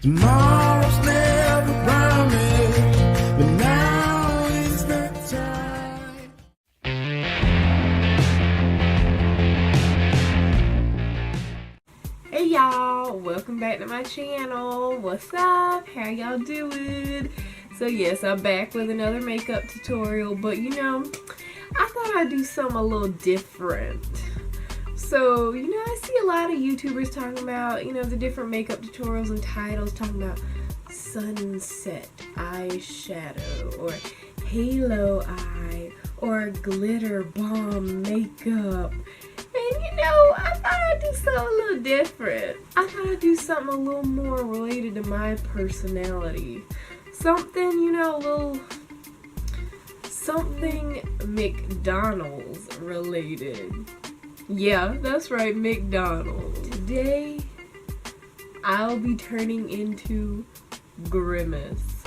Tomorrow's never promised, but now is the time. Hey y'all, welcome back to my channel. What's up? How y'all doing? So yes, I'm back with another makeup tutorial, but you know, I thought I'd do something a little different. So, you know, I see a lot of YouTubers talking about, you know, the different makeup tutorials and titles talking about sunset eyeshadow or halo eye or glitter bomb makeup. And you know, I thought I'd do something a little different. I thought I'd do something a little more related to my personality. Something, you know, a little something McDonald's related. Yeah, that's right, McDonald's. Today, I'll be turning into Grimace.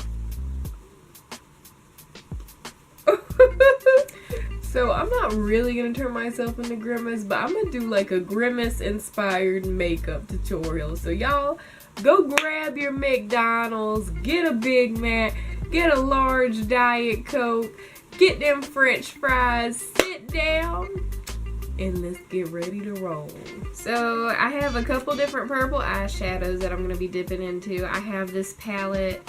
So I'm not really gonna turn myself into Grimace, but I'm gonna do like a Grimace inspired makeup tutorial. So y'all go grab your McDonald's, get a Big Mac, get a large Diet Coke, get them French fries, sit down, and let's get ready to roll. So I have a couple different purple eyeshadows that I'm gonna be dipping into. I have this palette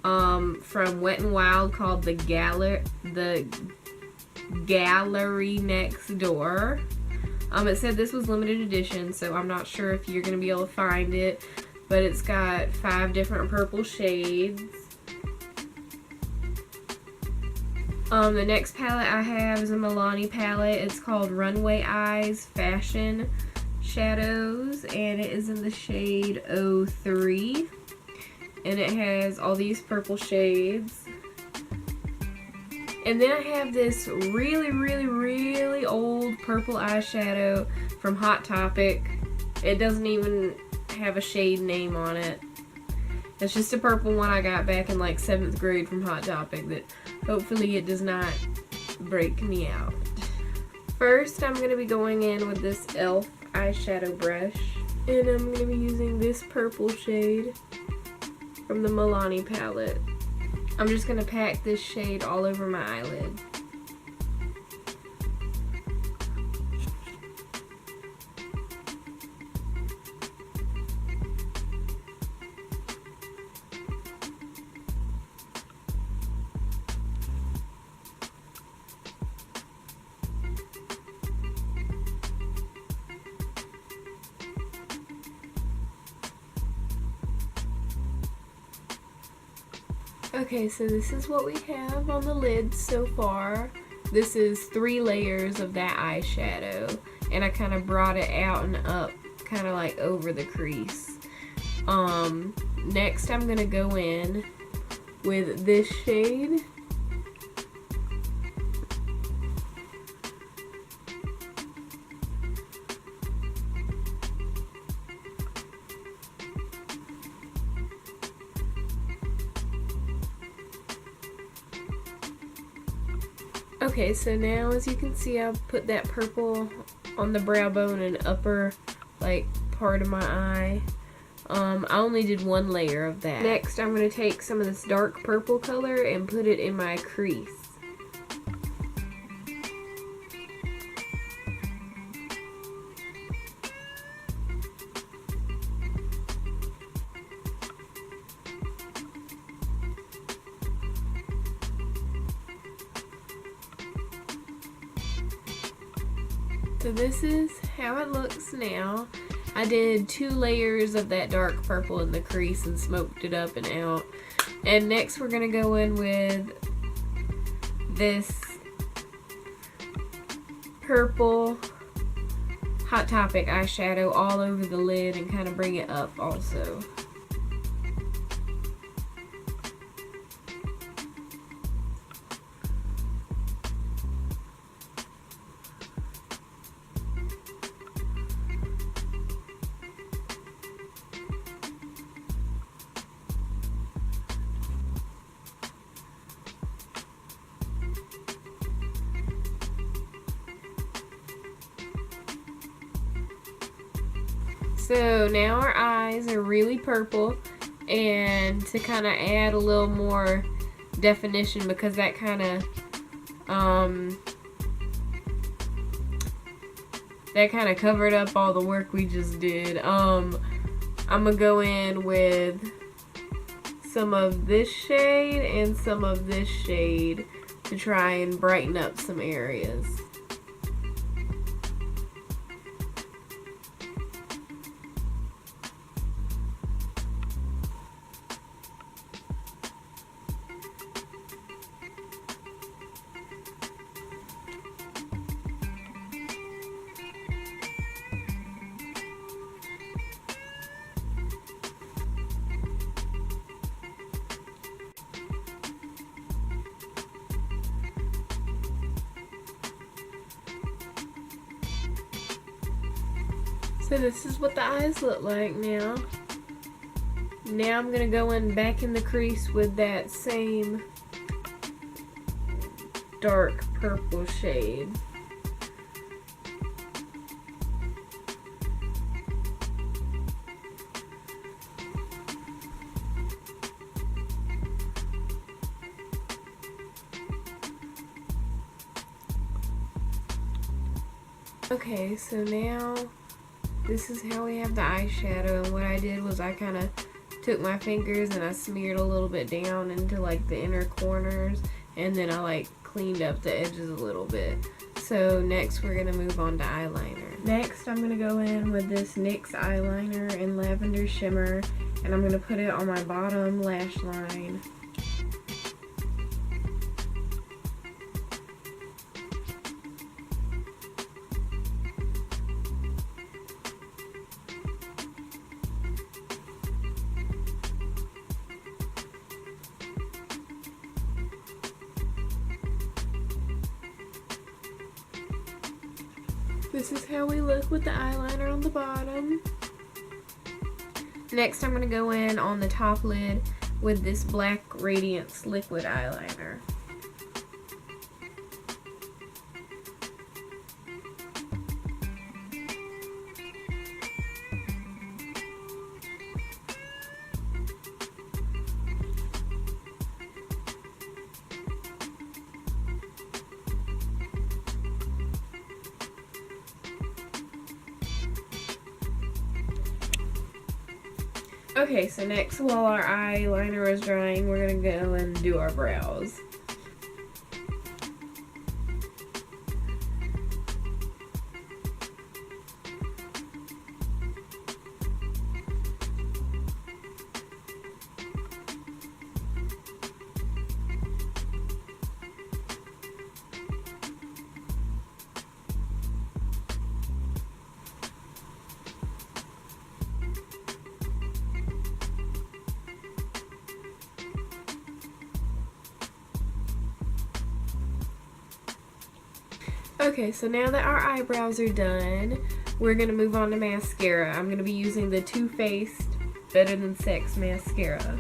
from WetnWild called the Gallery Next Door. It said this was limited edition, so I'm not sure if you're gonna be able to find it, but it's got 5 different purple shades. The next palette I have is a Milani palette. It's called Runway Eyes Fashion Shadows, and it is in the shade 03, and it has all these purple shades. And then I have this really old purple eyeshadow from Hot Topic. It doesn't even have a shade name on it. It's just a purple one I got back in like 7th grade from Hot Topic that hopefully it does not break me out. First, I'm going to be going in with this e.l.f. eyeshadow brush, and I'm going to be using this purple shade from the Milani palette. I'm just going to pack this shade all over my eyelid. Okay, so this is what we have on the lid so far. This is 3 layers of that eyeshadow, and I kind of brought it out and up, kind of like over the crease. Next I'm gonna go in with this shade. Okay, so now as you can see, I've put that purple on the brow bone and upper like part of my eye. I only did 1 layer of that. Next, I'm going to take some of this dark purple color and put it in my crease. So this is how it looks now. I did 2 layers of that dark purple in the crease and smoked it up and out. And next we're going to go in with this purple Hot Topic eyeshadow all over the lid and kind of bring it up also. So now our eyes are really purple, and to kind of add a little more definition, because that kind of covered up all the work we just did. I'm gonna go in with some of this shade and some of this shade to try and brighten up some areas. So this is what the eyes look like now. Now I'm gonna go in back in the crease with that same dark purple shade. Okay, so now this is how we have the eyeshadow, and what I did was I kind of took my fingers and I smeared a little bit down into like the inner corners, and then I like cleaned up the edges a little bit. So next we're gonna move on to eyeliner. Next I'm gonna go in with this NYX eyeliner in Lavender Shimmer, and I'm gonna put it on my bottom lash line. This is how we look with the eyeliner on the bottom. Next I'm going to go in on the top lid with this Black Radiance liquid eyeliner. Okay, so next, while our eyeliner is drying, we're going to go and do our brows. Okay, so now that our eyebrows are done, we're going to move on to mascara. I'm going to be using the Too Faced Better Than Sex mascara.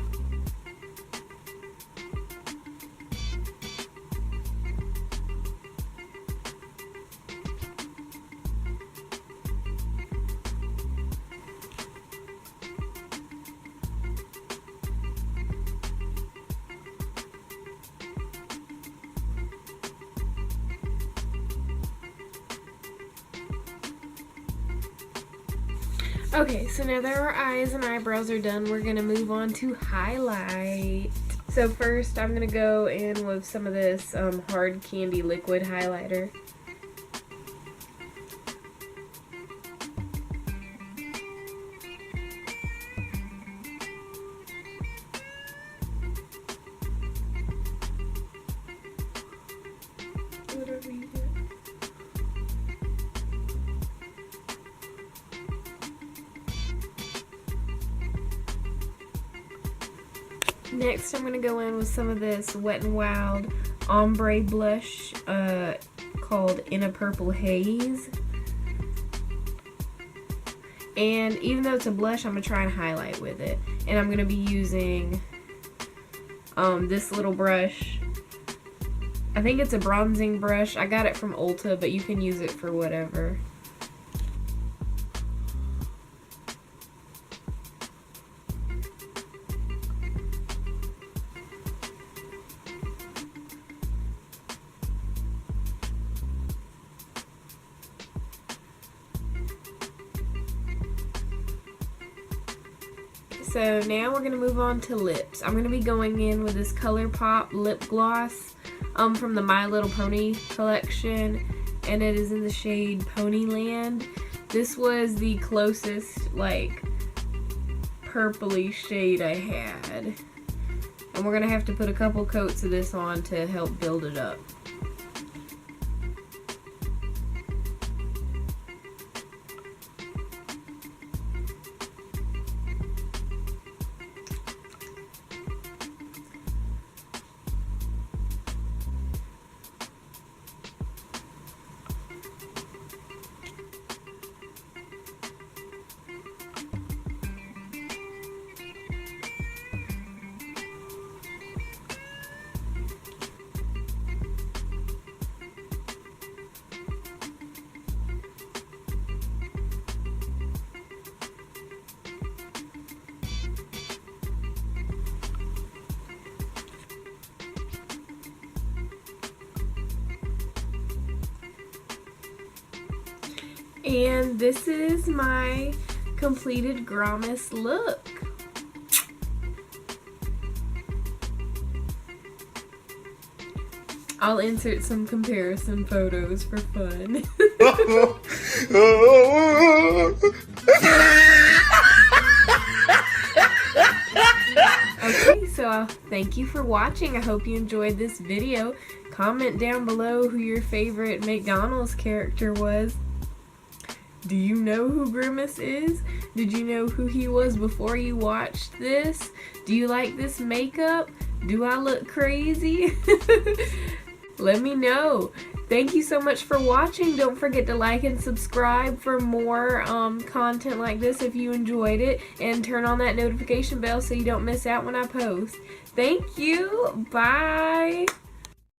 Okay, so now that our eyes and eyebrows are done, we're going to move on to highlight. So first, I'm going to go in with some of this Hard Candy liquid highlighter. Whatever you get. Next, I'm going to go in with some of this WetnWild Ombre Blush called In a Purple Haze. And even though it's a blush, I'm going to try and highlight with it. And I'm going to be using this little brush. I think it's a bronzing brush. I got it from Ulta, but you can use it for whatever. so now we're going to move on to lips. I'm going to be going in with this ColourPop lip gloss from the My Little Pony collection, and it is in the shade Ponyland. This was the closest, like, purpley shade I had. And we're going to have to put a couple coats of this on to help build it up. And this is my completed Grimace look. I'll insert some comparison photos for fun. Okay, so thank you for watching. I hope you enjoyed this video. Comment down below who your favorite McDonald's character was. Do you know who Grimace is? Did you know who he was before you watched this? Do you like this makeup? Do I look crazy? Let me know. Thank you so much for watching. Don't forget to like and subscribe for more content like this if you enjoyed it. And turn on that notification bell so you don't miss out when I post. Thank you. Bye.